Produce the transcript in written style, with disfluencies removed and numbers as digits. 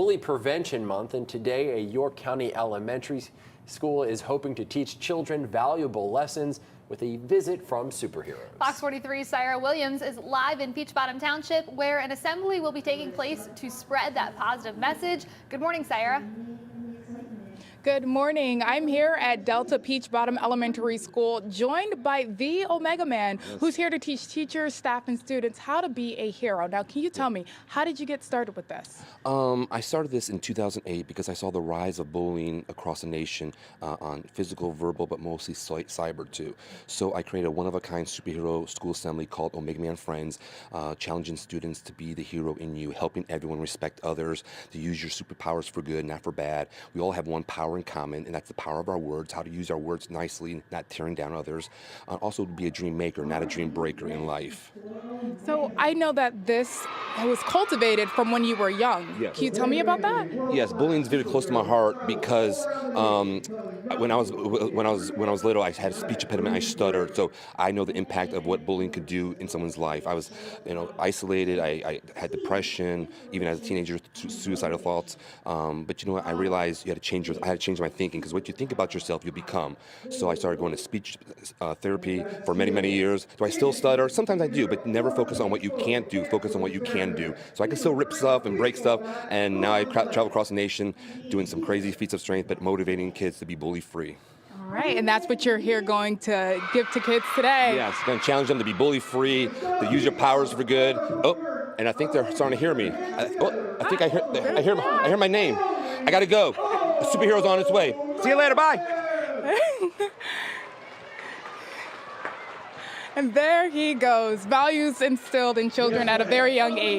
Bully Prevention Month, and today a York County elementary school is hoping to teach children valuable lessons with a visit from superheroes. Fox 43's Syra Williams is live in Peach Bottom Township, where an assembly will be taking place to spread that positive message. Good morning, Syra. Good morning. I'm here at Delta Peach Bottom Elementary School, joined by the Omegaman, who's here to teach teachers, staff, and students how to be a hero. Now, can you tell me, how did you get started with this? I started this in 2008 because I saw the rise of bullying across the nation on physical, verbal, but mostly cyber too. So I created a one-of-a-kind superhero school assembly called Omegaman and Friends, challenging students to be the hero in you, helping everyone respect others, to use your superpowers for good, not for bad. We all have one power in common, and that's the power of our words, how to use our words nicely, not tearing down others. Also to be a dream maker, not a dream breaker in life. So I know that this was cultivated from when you were young. Yes. Can you tell me about that? Yes, bullying is very close to my heart because when I was little, I had a speech impediment. I stuttered, so I know the impact of what bullying could do in someone's life. I was, isolated. I had depression, even as a teenager, suicidal thoughts. But you know what? I realized I had to change my thinking, because what you think about yourself, you become. So I started going to speech therapy for many, many years. Do I still stutter? Sometimes I do, but never focus on what you can't do. Focus on what you can do. So I can still rip stuff and break stuff. And now I travel across the nation doing some crazy feats of strength, but motivating kids to be bully-free. All right, and that's what you're here going to give to kids today. Yes, going to challenge them to be bully-free, to use your powers for good. Oh, and I think they're starting to hear me. I think I hear my name. I got to go. The superhero's on its way. See you later. Bye. And there he goes, values instilled in children at a very young age.